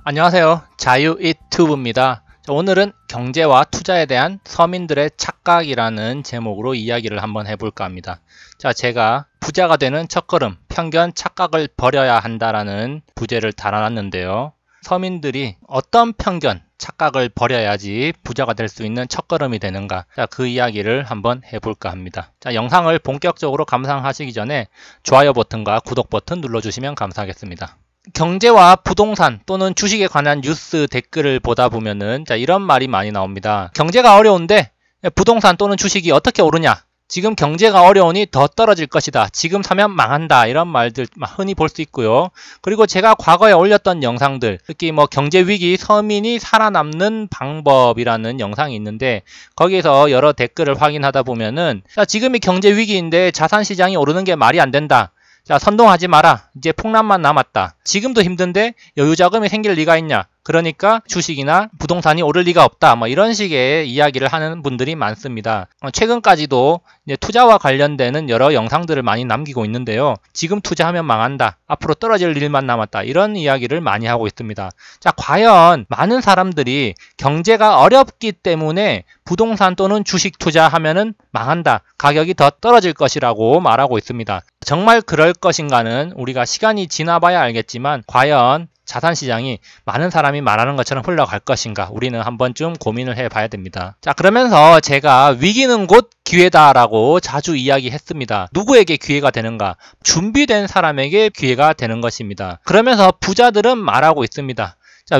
안녕하세요. 자유이튜브입니다. 오늘은 경제와 투자에 대한 서민들의 착각이라는 제목으로 이야기를 한번 해볼까 합니다. 제가 부자가 되는 첫걸음, 편견, 착각을 버려야 한다라는 부제를 달아놨는데요. 서민들이 어떤 편견, 착각을 버려야지 부자가 될 수 있는 첫걸음이 되는가, 그 이야기를 한번 해볼까 합니다. 영상을 본격적으로 감상하시기 전에 좋아요 버튼과 구독 버튼 눌러주시면 감사하겠습니다. 경제와 부동산 또는 주식에 관한 뉴스 댓글을 보다 보면은 이런 말이 많이 나옵니다. 경제가 어려운데 부동산 또는 주식이 어떻게 오르냐? 지금 경제가 어려우니 더 떨어질 것이다. 지금 사면 망한다. 이런 말들 흔히 볼 수 있고요. 그리고 제가 과거에 올렸던 영상들, 특히 경제위기 서민이 살아남는 방법이라는 영상이 있는데 거기에서 여러 댓글을 확인하다 보면은 지금이 경제위기인데 자산시장이 오르는 게 말이 안 된다. 선동하지 마라. 이제 폭락만 남았다. 지금도 힘든데 여유자금이 생길 리가 있냐? 그러니까 주식이나 부동산이 오를 리가 없다. 이런 식의 이야기를 하는 분들이 많습니다. 최근까지도 이제 투자와 관련되는 여러 영상들을 많이 남기고 있는데요. 지금 투자하면 망한다. 앞으로 떨어질 일만 남았다. 이런 이야기를 많이 하고 있습니다. 과연 많은 사람들이 경제가 어렵기 때문에 부동산 또는 주식 투자하면은 망한다. 가격이 더 떨어질 것이라고 말하고 있습니다. 정말 그럴 것인가는 우리가 시간이 지나봐야 알겠지만 과연 자산시장이 많은 사람이 말하는 것처럼 흘러갈 것인가, 우리는 한 번쯤 고민을 해봐야 됩니다. 그러면서 제가 위기는 곧 기회다라고 자주 이야기했습니다. 누구에게 기회가 되는가? 준비된 사람에게 기회가 되는 것입니다. 그러면서 부자들은 말하고 있습니다.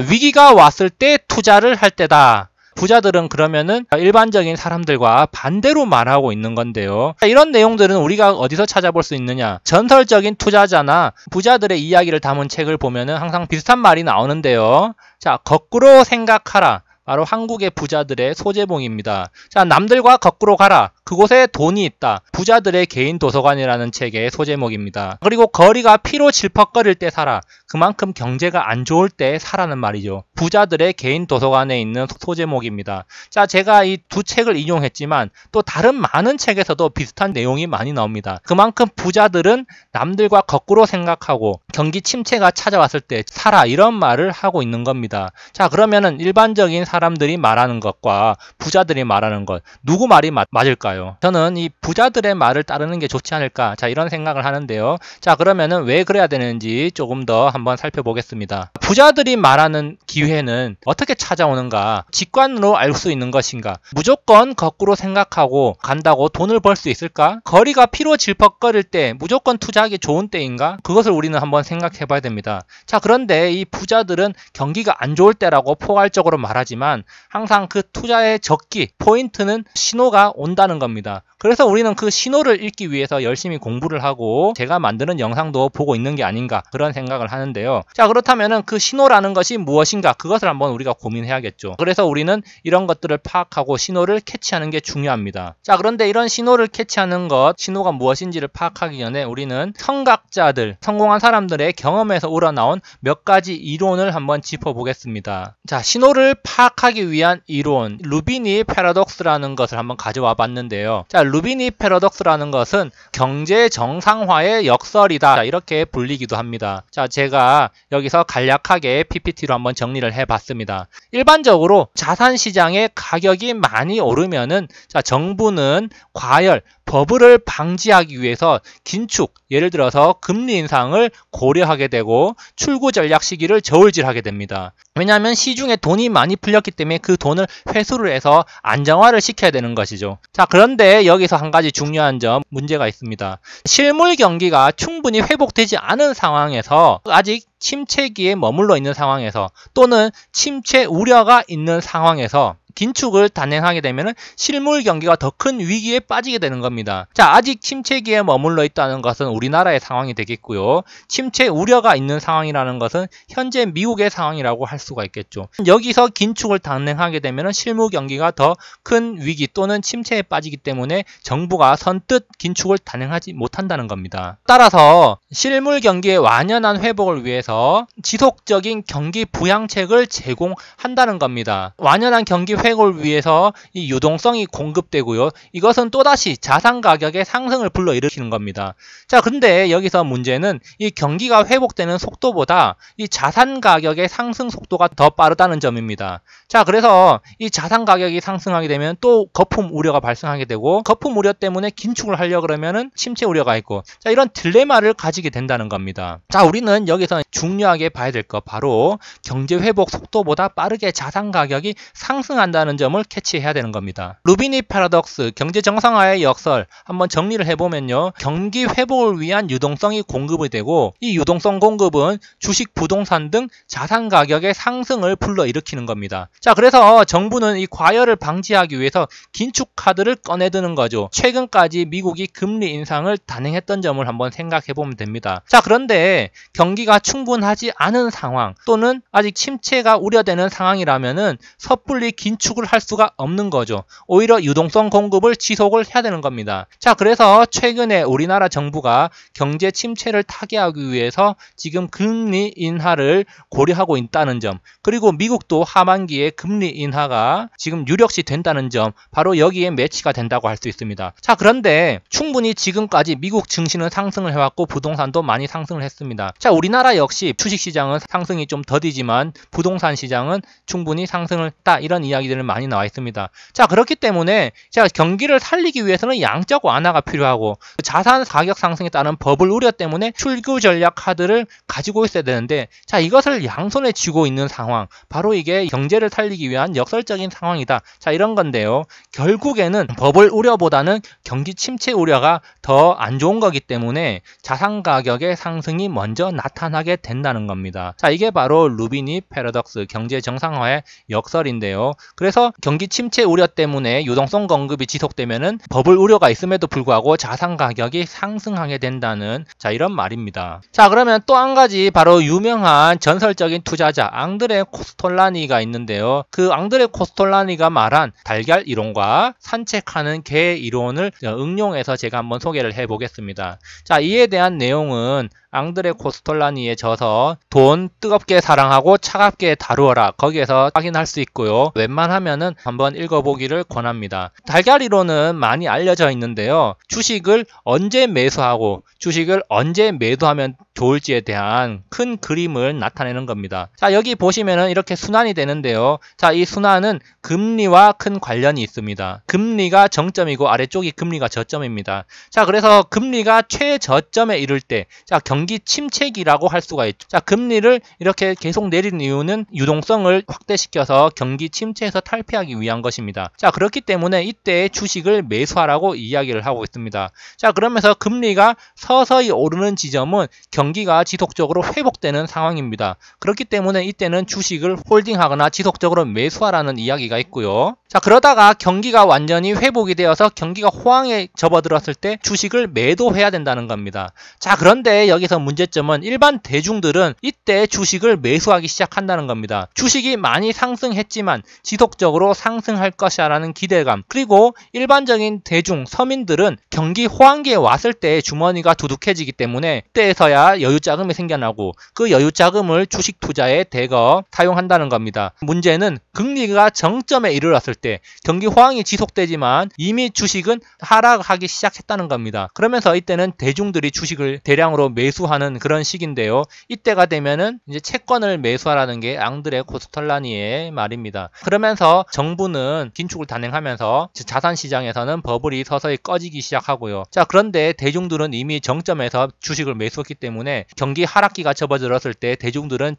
위기가 왔을 때 투자를 할 때다. 부자들은 그러면은 일반적인 사람들과 반대로 말하고 있는 건데요. 이런 내용들은 우리가 어디서 찾아볼 수 있느냐? 전설적인 투자자나 부자들의 이야기를 담은 책을 보면은 항상 비슷한 말이 나오는데요. 거꾸로 생각하라. 바로 한국의 부자들의 소제목입니다. 남들과 거꾸로 가라. 그곳에 돈이 있다. 부자들의 개인 도서관이라는 책의 소제목입니다. 그리고 거리가 피로 질퍽거릴 때 사라. 그만큼 경제가 안 좋을 때 사라는 말이죠. 부자들의 개인 도서관에 있는 소제목입니다. 제가 이 두 책을 인용했지만 또 다른 많은 책에서도 비슷한 내용이 많이 나옵니다. 그만큼 부자들은 남들과 거꾸로 생각하고 경기 침체가 찾아왔을 때 사라, 이런 말을 하고 있는 겁니다. 그러면은 일반적인 사람들이 말하는 것과 부자들이 말하는 것, 누구 말이 맞을까요? 저는 이 부자들의 말을 따르는 게 좋지 않을까, 이런 생각을 하는데요. 그러면은 왜 그래야 되는지 조금 더 한번 살펴보겠습니다. 부자들이 말하는 기회는 어떻게 찾아오는가? 직관으로 알 수 있는 것인가? 무조건 거꾸로 생각하고 간다고 돈을 벌 수 있을까? 거리가 피로 질퍽거릴 때 무조건 투자하기 좋은 때인가? 그것을 우리는 한번 생각해 봐야 됩니다. 그런데 이 부자들은 경기가 안 좋을 때라고 포괄적으로 말하지만 항상 그 투자의 적기, 포인트는 신호가 온다는 겁니다. 그래서 우리는 그 신호를 읽기 위해서 열심히 공부를 하고 제가 만드는 영상도 보고 있는 게 아닌가, 그런 생각을 하는데요. 그렇다면은 그 신호라는 것이 무엇인가, 그것을 한번 우리가 고민해야겠죠. 그래서 우리는 이런 것들을 파악하고 신호를 캐치하는 게 중요합니다. 그런데 이런 신호를 캐치하는 것, 신호가 무엇인지를 파악하기 전에 우리는 성각자들, 성공한 사람들의 경험에서 우러나온 몇 가지 이론을 한번 짚어보겠습니다. 신호를 파악하기 위한 이론, 루비니 패러독스라는 것을 한번 가져와 봤는데요. 루비니 패러독스라는 것은 경제 정상화의 역설이다, 이렇게 불리기도 합니다. 제가 여기서 간략하게 PPT로 한번 정리를 해봤습니다. 일반적으로 자산시장의 가격이 많이 오르면은 정부는 과열, 버블을 방지하기 위해서 긴축, 예를 들어서 금리 인상을 고려하게 되고 출구 전략 시기를 저울질하게 됩니다. 왜냐하면 시중에 돈이 많이 풀렸기 때문에 그 돈을 회수를 해서 안정화를 시켜야 되는 것이죠. 그런데 여기서 한 가지 중요한 문제가 있습니다. 실물 경기가 충분히 회복되지 않은 상황에서, 아직 침체기에 머물러 있는 상황에서, 또는 침체 우려가 있는 상황에서 긴축을 단행하게 되면 실물 경기가 더 큰 위기에 빠지게 되는 겁니다. 아직 침체기에 머물러 있다는 것은 우리나라의 상황이 되겠고요. 침체 우려가 있는 상황이라는 것은 현재 미국의 상황이라고 할 수가 있겠죠. 여기서 긴축을 단행하게 되면 실물 경기가 더 큰 위기 또는 침체에 빠지기 때문에 정부가 선뜻 긴축을 단행하지 못한다는 겁니다. 따라서 실물 경기의 완연한 회복을 위해서 지속적인 경기 부양책을 제공한다는 겁니다. 완연한 경기 회복을 위해서 이 유동성이 공급되고요. 이것은 또다시 자산 가격의 상승을 불러일으키는 겁니다. 자, 근데 여기서 문제는 이 경기가 회복되는 속도보다 이 자산 가격의 상승 속도가 더 빠르다는 점입니다. 자, 그래서 이 자산 가격이 상승하게 되면 또 거품 우려가 발생하게 되고, 거품 우려 때문에 긴축을 하려고 그러면은 침체 우려가 있고, 자, 이런 딜레마를 가지게 된다는 겁니다. 자, 우리는 여기서 중요하게 봐야 될 것, 바로 경제 회복 속도보다 빠르게 자산 가격이 상승한다는 점을 캐치해야 되는 겁니다. 루비니 패러독스, 경제 정상화의 역설 한번 정리를 해보면요, 경기 회복을 위한 유동성이 공급이 되고, 이 유동성 공급은 주식, 부동산 등 자산 가격의 상승을 불러일으키는 겁니다. 자, 그래서 정부는 이 과열을 방지하기 위해서 긴축 카드를 꺼내드는 거죠. 최근까지 미국이 금리 인상을 단행했던 점을 한번 생각해 보면 됩니다. 자, 그런데 경기가 충분하지 않은 상황 또는 아직 침체가 우려되는 상황이라면은 섣불리 긴축을 할 수가 없는 거죠. 오히려 유동성 공급을 지속을 해야 되는 겁니다. 자, 그래서 최근에 우리나라 정부가 경제 침체를 타개하기 위해서 지금 금리 인하를 고려하고 있다는 점, 그리고 미국도 하반기에 금리 인하가 지금 유력시 된다는 점, 바로 여기에 매치가 된다고 할 수 있습니다. 자, 그런데 충분히 지금까지 미국 증시는 상승을 해왔고 부동산도 많이 상승을 했습니다. 자, 우리나라 역시 주식시장은 상승이 좀 더디지만 부동산 시장은 충분히 상승을 했다, 이런 이야기들은 많이 나와 있습니다. 자, 그렇기 때문에 자, 경기를 살리기 위해서는 양적 완화가 필요하고, 자산 가격 상승에 따른 버블 우려 때문에 출구 전략 카드를 가지고 있어야 되는데, 자, 이것을 양손에 쥐고 있는 상황, 바로 이게 경제를 살리기 위한 역설적인 상황이다. 자, 이런 건데요, 결국에는 버블 우려보다는 경기 침체 우려가 더 안 좋은 거기 때문에 자산 가격의 상승이 먼저 나타나게 된다는 겁니다. 자, 이게 바로 루비니 패러독스, 경제 정상화의 역설인데요. 그래서 경기 침체 우려 때문에 유동성 공급이 지속되면은 버블 우려가 있음에도 불구하고 자산 가격이 상승하게 된다는, 자, 이런 말입니다. 자, 그러면 또 한 가지, 바로 유명한 전설적인 투자자 앙드레 코스톨라니가 있는데요. 그 앙드레 코스톨라니가 말한 달걀 이론과 산책하는 개 이론을 응용해서 제가 한번 소개를 해보겠습니다. 자, 이에 대한 내용은 앙드레 코스톨라니의 저서 돈 뜨겁게 사랑하고 차갑게 다루어라, 거기에서 확인할 수 있고요. 웬만하면은 한번 읽어보기를 권합니다. 달걀 이론은 많이 알려져 있는데요, 주식을 언제 매수하고 주식을 언제 매도하면 좋을지에 대한 큰 그림을 나타내는 겁니다. 자, 여기 보시면은 이렇게 순환이 되는데요. 자, 이 순환은 금리와 큰 관련이 있습니다. 금리가 정점이고 아래쪽이 금리가 저점입니다. 자, 그래서 금리가 최저점에 이를 때, 자, 경기 침체기라고 할 수가 있죠. 자, 금리를 이렇게 계속 내리는 이유는 유동성을 확대시켜서 경기 침체에서 탈피하기 위한 것입니다. 자, 그렇기 때문에 이때 주식을 매수하라고 이야기를 하고 있습니다. 자, 그러면서 금리가 서서히 오르는 지점은 경기가 지속적으로 회복되는 상황입니다. 그렇기 때문에 이때는 주식을 홀딩하거나 지속적으로 매수하라는 이야기가 있고요. 자, 그러다가 경기가 완전히 회복이 되어서 경기가 호황에 접어들었을 때 주식을 매도해야 된다는 겁니다. 자, 그런데 여기서 문제점은 일반 대중들은 이때 주식을 매수하기 시작한다는 겁니다. 주식이 많이 상승했지만 지속적으로 상승할 것이라는 기대감, 그리고 일반적인 대중, 서민들은 경기 호황기에 왔을 때 주머니가 두둑해지기 때문에 그때에서야 여유 자금이 생겨나고 그 여유 자금을 주식 투자에 대거 사용한다는 겁니다. 문제는 금리가 정점에 이르렀을 때 경기 호황이 지속되지만 이미 주식은 하락하기 시작했다는 겁니다. 그러면서 이때는 대중들이 주식을 대량으로 매수하는 그런 시기인데요. 이때가 되면은 이제 채권을 매수하라는 게 앙드레 코스톨라니의 말입니다. 그러면서 정부는 긴축을 단행하면서 자산 시장에서는 버블이 서서히 꺼지기 시작하고요. 자, 그런데 대중들은 이미 정점에서 주식을 매수했기 때문에 경기 하락기가 접어들었을 때 대중들은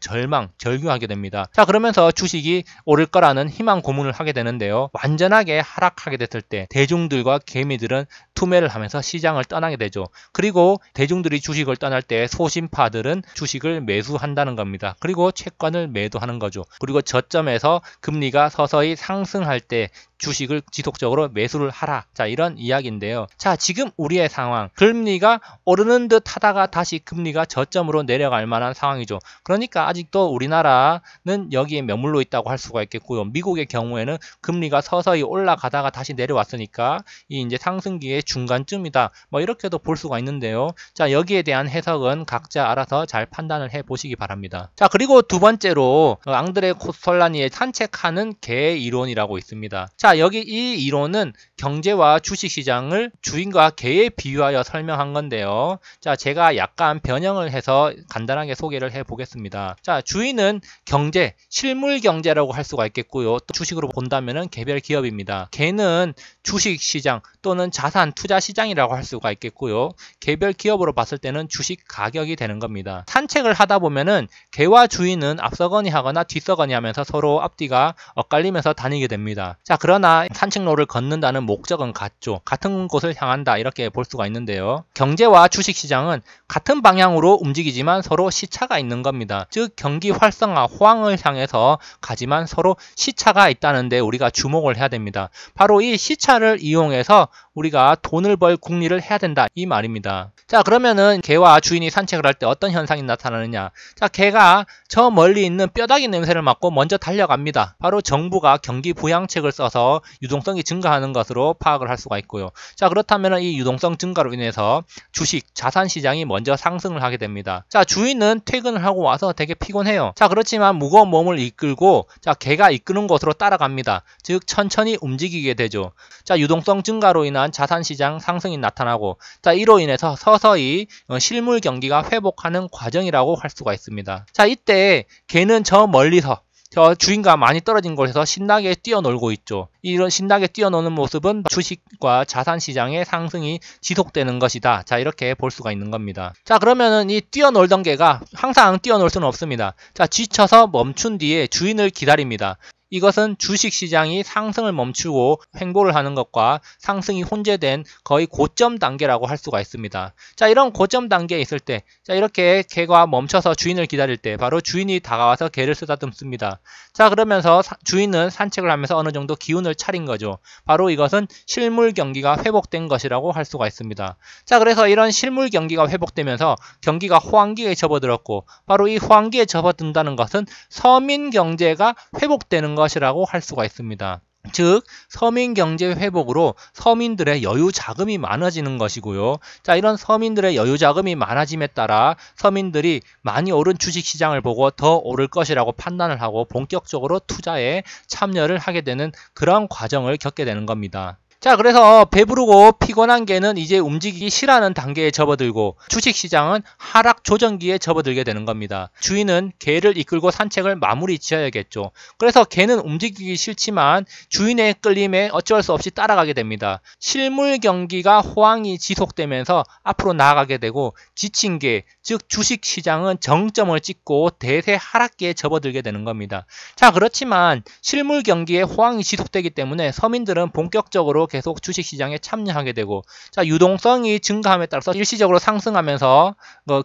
절규하게 됩니다. 자, 그러면서 주식이 오를 거라는 희망 고문을 하게 되는데요. 완전하게 하락하게 됐을 때 대중들과 개미들은 투매를 하면서 시장을 떠나게 되죠. 그리고 대중들이 주식을 떠날 때 소심파들은 주식을 매수한다는 겁니다. 그리고 채권을 매도하는 거죠. 그리고 저점에서 금리가 서서히 상승할 때 주식을 지속적으로 매수를 하라. 자, 이런 이야기인데요. 자, 지금 우리의 상황, 금리가 오르는 듯 하다가 다시 금리가 저점으로 내려갈 만한 상황이죠. 그러니까 아직도 우리나라는 여기에 머물러 있다고 할 수가 있겠고요. 미국의 경우에는 금리가 서서히 올라가다가 다시 내려왔으니까 이 이제 상승기의 중간쯤이다. 뭐 이렇게도 볼 수가 있는데요. 자, 여기에 대한 해석은 각자 알아서 잘 판단을 해 보시기 바랍니다. 자, 그리고 두 번째로 앙드레 코스톨라니의 산책하는 개 이론이라고 있습니다. 자, 여기 이 이론은 경제와 주식시장을 주인과 개에 비유하여 설명한 건데요. 자, 제가 약간 변형을 해서 간단하게 소개를 해 보겠습니다. 자, 주인은 경제, 실물 경제라고 할 수가 있겠고요. 또 주식으로 본다면은 개별 기업입니다. 개는 주식시장 또는 자산 투자 시장이라고 할 수가 있겠고요. 개별 기업으로 봤을 때는 주식 가격이 되는 겁니다. 산책을 하다 보면은 개와 주인은 앞서거니 하거나 뒤서거니 하면서 서로 앞뒤가 엇갈리면서 다니게 됩니다. 자, 그러나 산책로를 걷는다는 목적은 같죠. 같은 곳을 향한다 이렇게 볼 수가 있는데요. 경제와 주식시장은 같은 방향으로 움직이지만 서로 시차가 있는 겁니다. 즉 경기 활성화, 호황을 향해서 가지만 서로 시차가 있다는데 우리가 주목을 해야 됩니다. 바로 이 시차를 이용해서 우리가 돈을 벌 궁리를 해야 된다 이 말입니다. 자, 그러면은 개와 주인이 산책을 할 때 어떤 현상이 나타나느냐. 자, 개가 저 멀리 있는 뼈다귀 냄새를 맡고 먼저 달려갑니다. 바로 정부가 경기 부양책을 써서 유동성이 증가하는 것으로 파악을 할 수가 있고요. 자, 그렇다면 이 유동성 증가로 인해서 주식, 자산 시장이 먼저 상승을 하게 됩니다. 자, 주인은 퇴근을 하고 와서 되게 피곤해요. 자, 그렇지만 무거운 몸을 이끌고 자, 개가 이끄는 곳으로 따라갑니다. 즉 천천히 움직이게 되죠. 자, 유동성 증가로 인한 자산 시장 상승이 나타나고 자, 이로 인해서 서서히 실물 경기가 회복하는 과정이라고 할 수가 있습니다. 자, 이때 개는 저 멀리서 저 주인과 많이 떨어진 곳에서 신나게 뛰어놀고 있죠. 이런 신나게 뛰어노는 모습은 주식과 자산 시장의 상승이 지속되는 것이다. 자, 이렇게 볼 수가 있는 겁니다. 자, 그러면은 이 뛰어놀던 개가 항상 뛰어놀 수는 없습니다. 자, 지쳐서 멈춘 뒤에 주인을 기다립니다. 이것은 주식시장이 상승을 멈추고 횡보를 하는 것과 상승이 혼재된 거의 고점 단계라고 할 수가 있습니다. 자, 이런 고점 단계에 있을 때, 자, 이렇게 개가 멈춰서 주인을 기다릴 때 바로 주인이 다가와서 개를 쓰다듬습니다. 자, 그러면서 주인은 산책을 하면서 어느 정도 기운을 차린 거죠. 바로 이것은 실물 경기가 회복된 것이라고 할 수가 있습니다. 자, 그래서 이런 실물 경기가 회복되면서 경기가 호황기에 접어들었고 바로 이 호황기에 접어든다는 것은 서민 경제가 회복되는 것이라고 할 수가 있습니다. 즉 서민 경제 회복으로 서민들의 여유 자금이 많아지는 것이고요. 자, 이런 서민들의 여유 자금이 많아짐에 따라 서민들이 많이 오른 주식시장을 보고 더 오를 것이라고 판단을 하고 본격적으로 투자에 참여를 하게 되는 그런 과정을 겪게 되는 겁니다. 자, 그래서 배부르고 피곤한 개는 이제 움직이기 싫어하는 단계에 접어들고 주식시장은 하락 조정기에 접어들게 되는 겁니다. 주인은 개를 이끌고 산책을 마무리 지어야겠죠. 그래서 개는 움직이기 싫지만 주인의 끌림에 어쩔 수 없이 따라가게 됩니다. 실물 경기가 호황이 지속되면서 앞으로 나아가게 되고 지친 개, 즉 주식시장은 정점을 찍고 대세 하락기에 접어들게 되는 겁니다. 자, 그렇지만 실물 경기에 호황이 지속되기 때문에 서민들은 본격적으로 계속 주식시장에 참여하게 되고 자, 유동성이 증가함에 따라서 일시적으로 상승하면서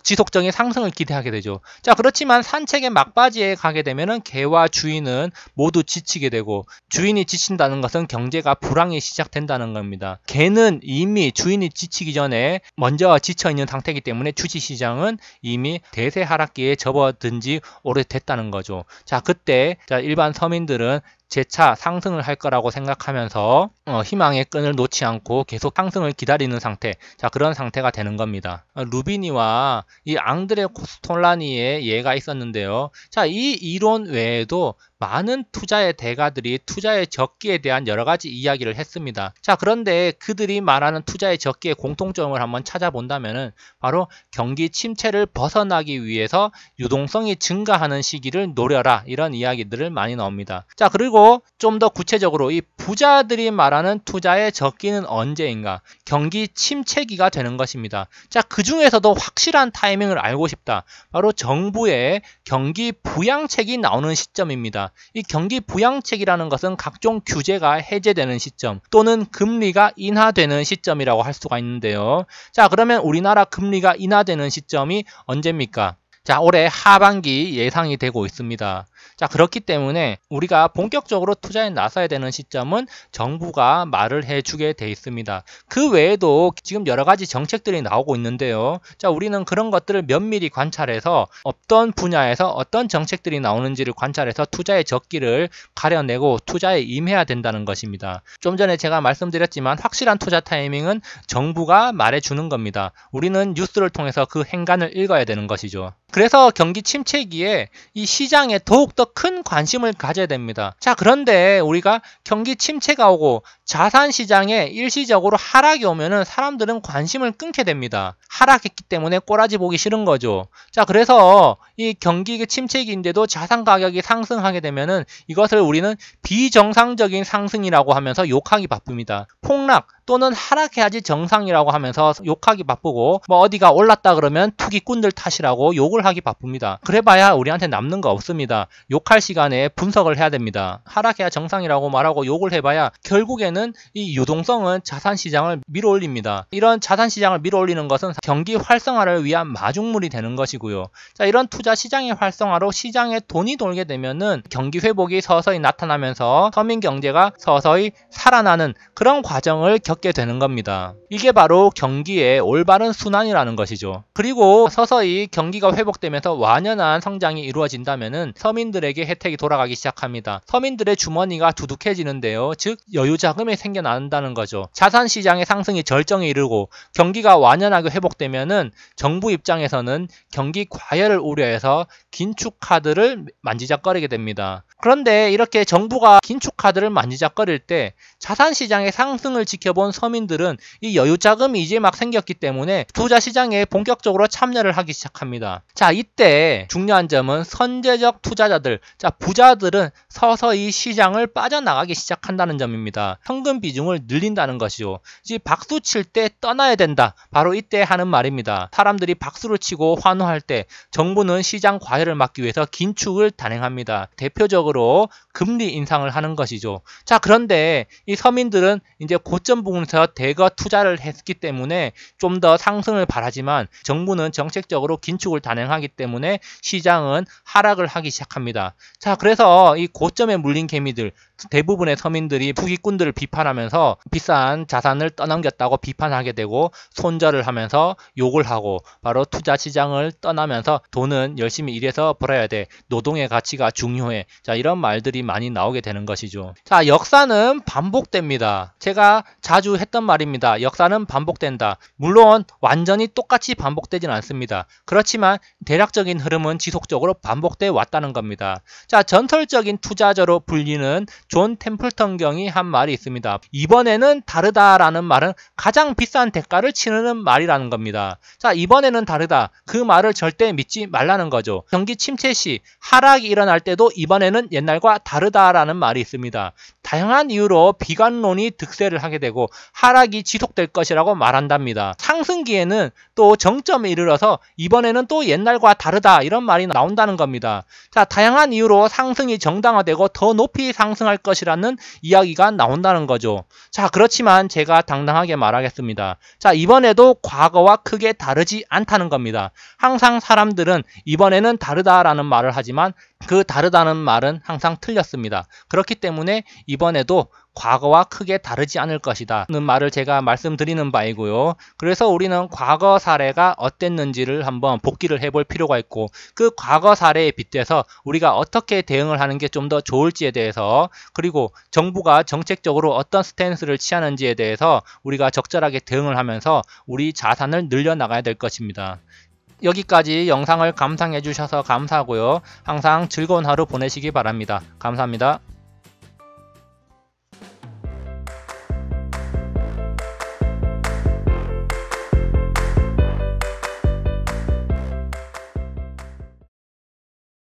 지속적인 상승을 기대하게 되죠. 자, 그렇지만 산책의 막바지에 가게 되면은 개와 주인은 모두 지치게 되고 주인이 지친다는 것은 경제가 불황이 시작된다는 겁니다. 개는 이미 주인이 지치기 전에 먼저 지쳐있는 상태이기 때문에 주식시장은 이미 대세 하락기에 접어든 지 오래됐다는 거죠. 자, 그때 일반 서민들은 재차 상승을 할 거라고 생각하면서 희망의 끈을 놓지 않고 계속 상승을 기다리는 상태, 자, 그런 상태가 되는 겁니다. 루비니와 이 앙드레 코스톨라니의 예가 있었는데요. 자, 이 이론 외에도 많은 투자의 대가들이 투자의 적기에 대한 여러 가지 이야기를 했습니다. 자, 그런데 그들이 말하는 투자의 적기의 공통점을 한번 찾아본다면은 바로 경기 침체를 벗어나기 위해서 유동성이 증가하는 시기를 노려라, 이런 이야기들을 많이 나옵니다. 자, 그리고 좀 더 구체적으로 이 부자들이 말하는 투자의 적기는 언제인가? 경기 침체기가 되는 것입니다. 자, 그 중에서도 확실한 타이밍을 알고 싶다. 바로 정부의 경기 부양책이 나오는 시점입니다. 이 경기 부양책이라는 것은 각종 규제가 해제되는 시점 또는 금리가 인하되는 시점이라고 할 수가 있는데요. 자, 그러면 우리나라 금리가 인하되는 시점이 언제입니까? 자, 올해 하반기 예상이 되고 있습니다. 자, 그렇기 때문에 우리가 본격적으로 투자에 나서야 되는 시점은 정부가 말을 해주게 돼 있습니다. 그 외에도 지금 여러 가지 정책들이 나오고 있는데요. 자, 우리는 그런 것들을 면밀히 관찰해서 어떤 분야에서 어떤 정책들이 나오는지를 관찰해서 투자의 적기를 가려내고 투자에 임해야 된다는 것입니다. 좀 전에 제가 말씀드렸지만 확실한 투자 타이밍은 정부가 말해주는 겁니다. 우리는 뉴스를 통해서 그 행간을 읽어야 되는 것이죠. 그래서 경기 침체기에 이 시장에 더욱더 큰 관심을 가져야 됩니다. 자, 그런데 우리가 경기 침체가 오고 자산 시장에 일시적으로 하락이 오면은 사람들은 관심을 끊게 됩니다. 하락했기 때문에 꼬라지 보기 싫은 거죠. 자, 그래서 이 경기 침체기인데도 자산 가격이 상승하게 되면은 이것을 우리는 비정상적인 상승이라고 하면서 욕하기 바쁩니다. 폭락 또는 하락해야지 정상이라고 하면서 욕하기 바쁘고, 뭐 어디가 올랐다 그러면 투기꾼들 탓이라고 욕을 하기 바쁩니다. 그래봐야 우리한테 남는 거 없습니다. 욕할 시간에 분석을 해야 됩니다. 하락해야 정상이라고 말하고 욕을 해봐야 결국에는 이 유동성은 자산시장을 밀어올립니다. 이런 자산시장을 밀어올리는 것은 경기 활성화를 위한 마중물이 되는 것이고요. 자, 이런 투자 시장의 활성화로 시장에 돈이 돌게 되면은 경기 회복이 서서히 나타나면서 서민 경제가 서서히 살아나는 그런 과정을 겪게 되는 겁니다. 이게 바로 경기의 올바른 순환이라는 것이죠. 그리고 서서히 경기가 회복되면서 완연한 성장이 이루어진다면은 서민들에게 혜택이 돌아가기 시작합니다. 서민들의 주머니가 두둑해지는데요. 즉 여유 자금이 생겨난다는 거죠. 자산 시장의 상승이 절정에 이르고 경기가 완연하게 회복되면은 정부 입장에서는 경기 과열을 우려해서 긴축 카드를 만지작거리게 됩니다. 그런데 이렇게 정부가 긴축 카드를 만지작거릴 때 자산 시장의 상승을 지켜본 서민들은 이 여유 자금이 이제 막 생겼기 때문에 투자 시장에 본격적으로 참여를 하기 시작합니다. 자, 이때 중요한 점은 선제적 투자자들, 자, 부자들은 서서히 시장을 빠져나가기 시작한다는 점입니다. 현금 비중을 늘린다는 것이죠. 즉 박수 칠 때 떠나야 된다. 바로 이때 하는 말입니다. 사람들이 박수를 치고 환호할 때 정부는 시장 과열을 막기 위해서 긴축을 단행합니다. 대표적으로 금리 인상을 하는 것이죠. 자, 그런데 이 서민들은 이제 고점 부분에서 대거 투자를 했기 때문에 좀 더 상승을 바라지만 정부는 정책적으로 긴축을 단행하기 때문에 시장은 하락을 하기 시작합니다. 자, 그래서 이 고점에 물린 개미들, 대부분의 서민들이 투기꾼들을 비판하면서 비싼 자산을 떠넘겼다고 비판하게 되고 손절을 하면서 욕을 하고 바로 투자 시장을 떠나면서 돈은 열심히 일해서 벌어야 돼. 노동의 가치가 중요해. 자, 이런 말들이 많이 나오게 되는 것이죠. 자, 역사는 반복됩니다. 제가 자주 했던 말입니다. 역사는 반복된다. 물론 완전히 똑같이 반복되진 않습니다. 그렇지만 대략적인 흐름은 지속적으로 반복돼 왔다는 겁니다. 자, 전설적인 투자자로 불리는 존 템플턴 경이 한 말이 있습니다. 이번에는 다르다라는 말은 가장 비싼 대가를 치르는 말이라는 겁니다. 자, 이번에는 다르다. 그 말을 절대 믿지 말라는 거죠. 경기 침체 시 하락이 일어날 때도 이번에는 옛날과 다르다라는 말이 있습니다. 다양한 이유로 비관론이 득세를 하게 되고 하락이 지속될 것이라고 말한답니다. 상승기에는 또 정점에 이르러서 이번에는 또 옛날과 다르다 이런 말이 나온다는 겁니다. 자, 다양한 이유로 상승이 정당화되고 더 높이 상승할 것이라는 이야기가 나온다는 거죠. 자, 그렇지만 제가 당당하게 말하겠습니다. 자, 이번에도 과거와 크게 다르지 않다는 겁니다. 항상 사람들은 이번에는 다르다라는 말을 하지만 그 다르다는 말은 항상 틀렸습니다. 그렇기 때문에 이번에도 과거와 크게 다르지 않을 것이다 는 말을 제가 말씀드리는 바이고요. 그래서 우리는 과거 사례가 어땠는지를 한번 복기를 해볼 필요가 있고 그 과거 사례에 빗대서 우리가 어떻게 대응을 하는 게 좀 더 좋을지에 대해서 그리고 정부가 정책적으로 어떤 스탠스를 취하는지에 대해서 우리가 적절하게 대응을 하면서 우리 자산을 늘려나가야 될 것입니다. 여기까지 영상을 감상해 주셔서 감사하고요. 항상 즐거운 하루 보내시기 바랍니다. 감사합니다.